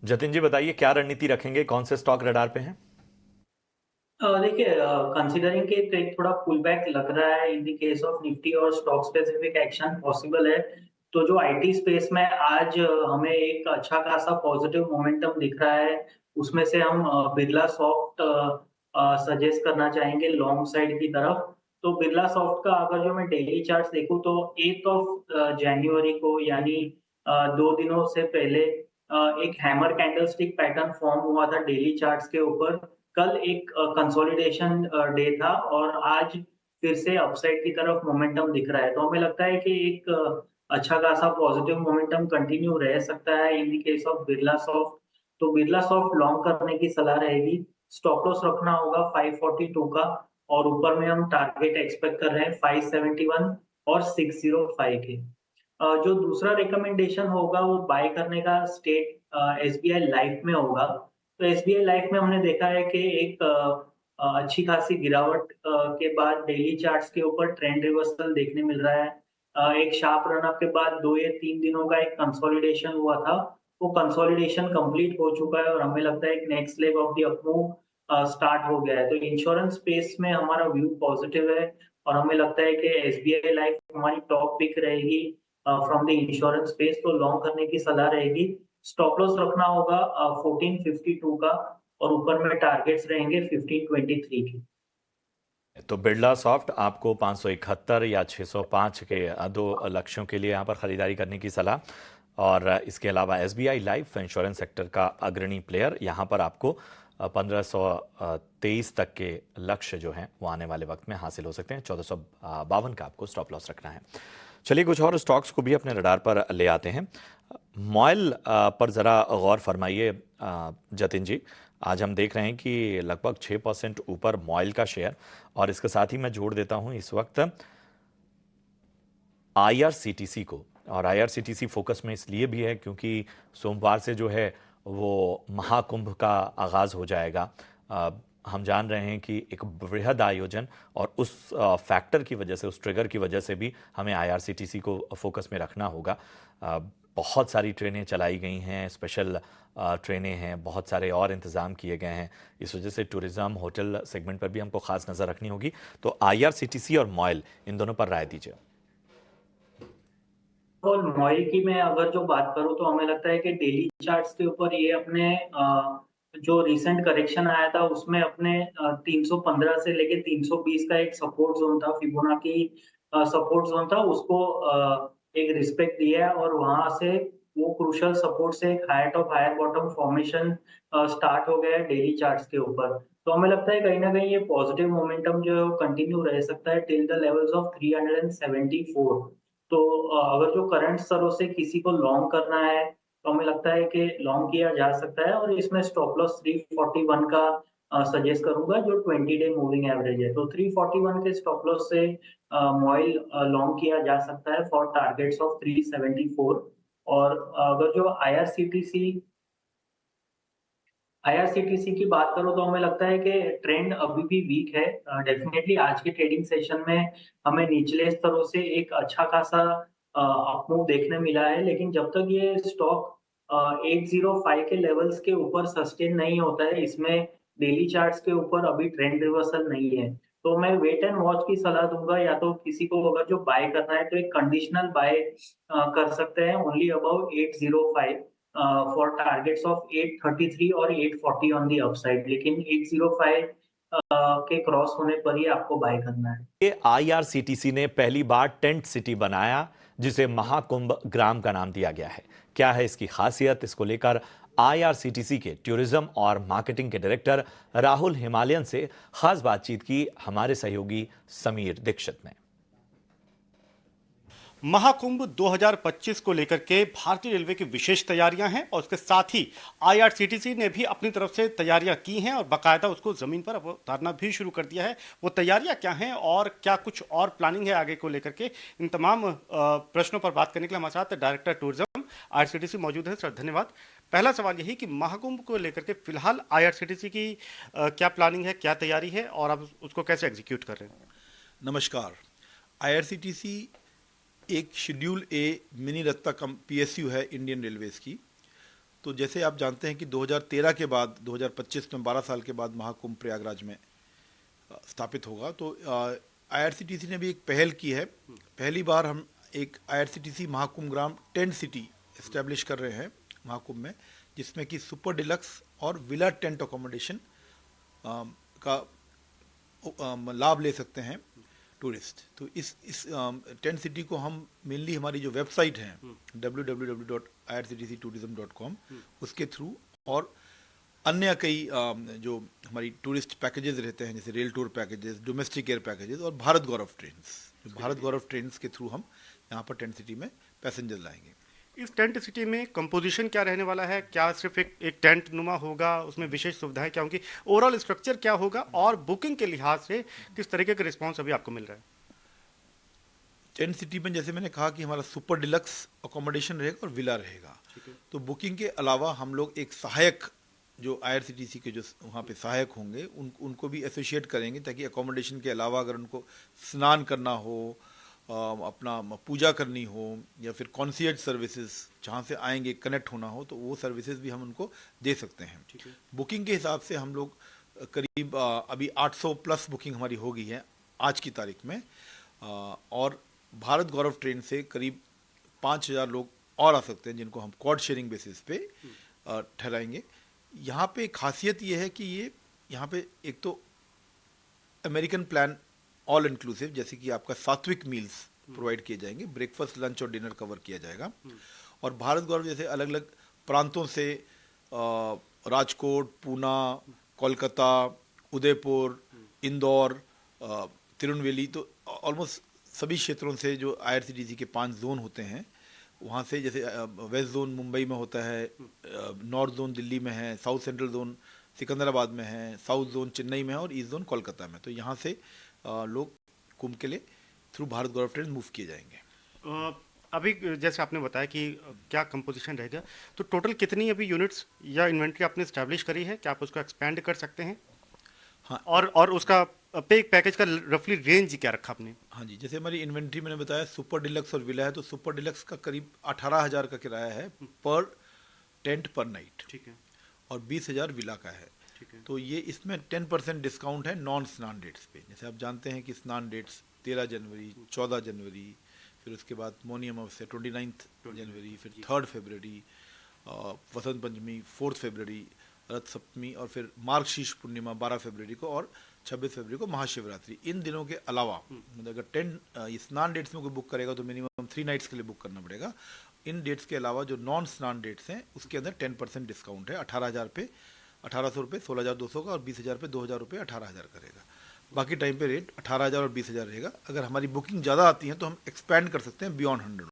जतिन जी बताइए, क्या रणनीति रखेंगे, कौन से स्टॉक रडार पे हैं? देखिए, कंसीडरिंग कि एक थोड़ा पुल बैक लग रहा है in the case of Nifty और स्टॉक स्पेसिफिक एक्शन पॉसिबल है। तो जो आईटी स्पेस में आज हमें एक अच्छा खासा पॉजिटिव मोमेंटम दिख रहा है, उसमें से हम बिरला सॉफ्ट सजेस्ट करना चाहेंगे लॉन्ग साइड की तरफ। तो बिरला सॉफ्ट का अगर जो मैं डेली चार्ट्स देखूँ तो 8th ऑफ जनवरी को यानी 2 दिनों से पहले एक हैमर कैंडलस्टिक पैटर्न फॉर्म हुआ था डेली चार्ट्स के ऊपर। कल एक कंसोलिडेशन डे था और आज फिर से अपसाइड की तरफ मोमेंटम दिख रहा है। तो हमें लगता है कि एक अच्छा खासा पॉजिटिव मोमेंटम कंटिन्यू रह सकता है in the case of Birla soft. तो बिरला सॉफ्ट लॉन्ग करने की सलाह रहेगी। स्टॉप लॉस रखना होगा 542 का और ऊपर में हम टारगेट एक्सपेक्ट कर रहे हैं 571 और 605 के। जो दूसरा रिकमेंडेशन होगा वो बाय करने का स्टेट एसबीआई लाइफ में होगा। तो एसबीआई लाइफ में हमने देखा है कि एक अच्छी खासी गिरावट के बाद डेली चार्ट्स के ऊपर ट्रेंड रिवर्सल देखने मिल रहा है। एक शार्प रन अप के बाद 2 या 3 दिनों का एक कंसोलिडेशन हुआ था। वो कंसोलिडेशन कंप्लीट हो चुका है और हमें लगता है एक next leg of the up move start हो गया है। तो इंश्योरेंस स्पेस में हमारा व्यू पॉजिटिव है और हमें लगता है कि एसबीआई लाइफ हमारी टॉप पिक रहेगी फ्रॉम द इंश्योरेंस स्पेस। तो लॉन्ग करने की सलाह रहेगी। स्टॉप लॉस रखना होगा 1452 का और ऊपर में टारगेट्स रहेंगे 1523 के। तो बिरला सॉफ्ट आपको 571 या 605 के दो लक्ष्यों के लिए यहाँ पर खरीदारी करने की सलाह। और इसके अलावा एसबीआई लाइफ इंश्योरेंस सेक्टर का अग्रणी प्लेयर, यहाँ पर आपको 1523 तक के लक्ष्य जो हैं वो आने वाले वक्त में हासिल हो सकते हैं। 1452 का आपको स्टॉप लॉस रखना है। चलिए कुछ और स्टॉक्स को भी अपने रडार पर ले आते हैं। मॉयल पर ज़रा गौर फरमाइए जतिन जी। आज हम देख रहे हैं कि लगभग 6% ऊपर मॉयल का शेयर, और इसके साथ ही मैं जोड़ देता हूं इस वक्त आईआरसीटीसी को। और आईआरसीटीसी फोकस में इसलिए भी है क्योंकि सोमवार से जो है वो महाकुंभ का आगाज़ हो जाएगा। हम जान रहे हैं कि एक बृहद आयोजन, और उस फैक्टर की वजह से, उस ट्रिगर की वजह से भी हमें आईआरसीटीसी को फोकस में रखना होगा। बहुत सारी ट्रेनें चलाई गई हैं, स्पेशल ट्रेनें हैं, बहुत सारे और इंतज़ाम किए गए हैं। इस वजह से टूरिज़्म होटल सेगमेंट पर भी हमको ख़ास नज़र रखनी होगी। तो आईआरसीटीसी और मॉयल, इन दोनों पर राय दीजिए। और मॉइल की मैं अगर जो बात करूँ तो हमें लगता है कि डेली चार्ट्स के ऊपर ये अपने जो रिसेंट करेक्शन आया था उसमें अपने 315 से लेके 320 का एक सपोर्ट जोन था, फिबोनाची सपोर्ट जोन था, उसको एक रिस्पेक्ट दिया है और वहाँ से वो क्रूशियल सपोर्ट से एक higher top higher bottom formation start हो गया है डेली चार्ट्स के ऊपर। तो हमें लगता है कहीं न कहीं ये पॉजिटिव मोमेंटम जो है वो कंटिन्यू रह सकता है टिल द लेवल्स ऑफ 374। तो अगर जो करंट स्तरों से किसी को लॉन्ग करना है, तो हमें लगता है कि लॉन्ग किया जा सकता है और इसमें स्टॉप लॉस 341 का सजेस्ट करूँगा जो 20 डे मूविंग एवरेज है। तो 341 के स्टॉप लॉस से मॉइल लॉन्ग किया जा सकता है फॉर टारगेट्स ऑफ 374। और अगर जो आईआरसीटीसी की बात करूँ तो हमें लगता है कि ट्रेंड अभी भी वीक है। डेफिनिटली आज के ट्रेडिंग सेशन में हमें निचले स्तरों से एक अच्छा खासा अप मूव देखने मिला है, लेकिन जब तक ये स्टॉक 805 के लेवल्स के ऊपर सस्टेन नहीं होता है, इसमें डेली चार्ट्स के ऊपर अभी ट्रेंड रिवर्सल नहीं है। तो मैं वेट एंड वॉच की सलाह दूँगा, या तो किसी को अगर जो बाय करना है तो एक कंडीशनल बाय कर सकते हैं only above 805 for targets of 833 और 840 ऑन द अपसाइड, लेकिन 805 के क्रॉस होने पर ही आपको बाय करना है। ये आईआरसीटीसी ने पहली बार टेंट सिटी बनाया, जिसे महाकुंभ ग्राम का नाम दिया गया है। क्या है इसकी खासियत, इसको लेकर आईआरसीटीसी के टूरिज्म और मार्केटिंग के डायरेक्टर राहुल हिमालयन से खास बातचीत की हमारे सहयोगी समीर दीक्षित ने। महाकुंभ 2025 को लेकर के भारतीय रेलवे की विशेष तैयारियां हैं और उसके साथ ही आईआरसीटीसी ने भी अपनी तरफ से तैयारियां की हैं और बाकायदा उसको ज़मीन पर उतारना भी शुरू कर दिया है। वो तैयारियां क्या हैं और क्या कुछ और प्लानिंग है आगे को लेकर के, इन तमाम प्रश्नों पर बात करने के लिए हमारे साथ डायरेक्टर टूरिज्म आईआरसीटीसी मौजूद है। सर धन्यवाद। पहला सवाल यही कि महाकुंभ को लेकर के फिलहाल आईआरसीटीसी की क्या प्लानिंग है, क्या तैयारी है और आप उसको कैसे एग्जीक्यूट कर रहे हैं? नमस्कार। आईआरसीटीसी एक शेड्यूल ए मिनी रत्ता कम पीएसयू है इंडियन रेलवेज की। तो जैसे आप जानते हैं कि 2013 के बाद 2025 में 12 साल के बाद महाकुंभ प्रयागराज में स्थापित होगा। तो आईआरसीटीसी ने भी एक पहल की है। पहली बार हम एक आईआरसीटीसी महाकुंभ ग्राम टेंट सिटी इस्टेब्लिश कर रहे हैं महाकुंभ में, जिसमें कि सुपर डिलक्स और विला टेंट अकोमोडेशन का लाभ ले सकते हैं टूरिस्ट। तो इस टेंट सिटी को हम मेनली हमारी जो वेबसाइट है www.irctctourism.com उसके थ्रू और अन्य कई जो हमारी टूरिस्ट पैकेजेस रहते हैं, जैसे rail tour packages, domestic air packages और भारत गौरव ट्रेन्स, जो भारत गौरव ट्रेन्स के थ्रू हम यहाँ पर टेंट सिटी में पैसेंजर लाएंगे। इस टेंट सिटी में कंपोजिशन क्या रहने वाला है? क्या सिर्फ एक टेंट नुमा होगा? उसमें विशेष सुविधाएं क्या होंगी? ओवरऑल स्ट्रक्चर क्या होगा और बुकिंग के लिहाज से किस तरीके का रिस्पांस अभी आपको मिल रहा है? टेंट सिटी में जैसे मैंने कहा कि हमारा सुपर डिलक्स अकोमोडेशन रहेगा और विला रहेगा। तो बुकिंग के अलावा हम लोग एक सहायक जो आईआरसीटीसी के जो वहाँ पे सहायक होंगे उनको भी एसोसिएट करेंगे, ताकि अकोमोडेशन के अलावा अगर उनको स्नान करना हो, अपना पूजा करनी हो, या फिर कॉन्सियर्ज सर्विसेज जहाँ से आएंगे कनेक्ट होना हो, तो वो सर्विसेज भी हम उनको दे सकते हैं। बुकिंग के हिसाब से हम लोग करीब अभी 800 प्लस बुकिंग हमारी हो गई है आज की तारीख में, और भारत गौरव ट्रेन से करीब 5000 लोग और आ सकते हैं, जिनको हम कॉर्ड शेयरिंग बेसिस पे ठहराएंगे। यहाँ पे खासियत ये है कि ये यहाँ पे एक तो अमेरिकन प्लान ऑल इंक्लूसिव, जैसे कि आपका सात्विक मील्स प्रोवाइड किए जाएंगे, ब्रेकफास्ट लंच और डिनर कवर किया जाएगा। और भारत गौरव जैसे अलग अलग प्रांतों से राजकोट, पूना, कोलकाता, उदयपुर, इंदौर, तिरुनेलवेली, तो ऑलमोस्ट सभी क्षेत्रों से जो आईआरसीटीसी के 5 जोन होते हैं वहाँ से, जैसे वेस्ट जोन मुंबई में होता है, नॉर्थ जोन दिल्ली में है, साउथ सेंट्रल जोन सिकंदराबाद में है, साउथ जोन चेन्नई में है और ईस्ट जोन कोलकाता में। तो यहाँ से लोग कुंभ के लिए थ्रू भारत गौरव ट्रेन मूव किए जाएंगे। अभी जैसे आपने बताया कि क्या कंपोजिशन रहेगा, तो टोटल कितनी अभी यूनिट्स या इन्वेंट्री आपने स्टैब्लिश करी है? क्या आप उसको एक्सपेंड कर सकते हैं? हाँ, और उसका पे पैकेज का रफली रेंज क्या रखा आपने? हाँ जी, जैसे हमारी इन्वेंट्री मैंने बताया सुपर डिलक्स और विला है, तो सुपर डिलक्स का करीब 18,000 का किराया है पर टेंट पर नाइट, ठीक है, और 20,000 विला का है। ठीक है। तो ये इसमें 10% डिस्काउंट है नॉन स्नान डेट्स पे। जैसे आप जानते हैं कि स्नान डेट्स 13 जनवरी, 14 जनवरी, फिर उसके बाद मौनी अमावस्या 29 जनवरी, फिर 3 फरवरी, वसंत पंचमी 4 फरवरी, रथ सप्तमी, और फिर मार्गशीर्ष पूर्णिमा 12 फरवरी को, और 26 फरवरी को महाशिवरात्रि। इन दिनों के अलावा मतलब अगर 10 स्नान डेट्स में कोई बुक करेगा तो मिनिमम 3 नाइट्स के लिए बुक करना पड़ेगा। इन डेट्स के अलावा जो नॉन स्नान डेट्स हैं उसके अंदर 10% डिस्काउंट है। 18,000 पे 1,800 रुपये 16,200 का, और 20,000 पे 2,000 रुपये 18,000 का रहेगा। बाकी टाइम पे रेट 18,000 और 20,000 रहेगा। अगर हमारी बुकिंग ज़्यादा आती है तो हम एक्सपैंड कर सकते हैं बियॉन्ड 100।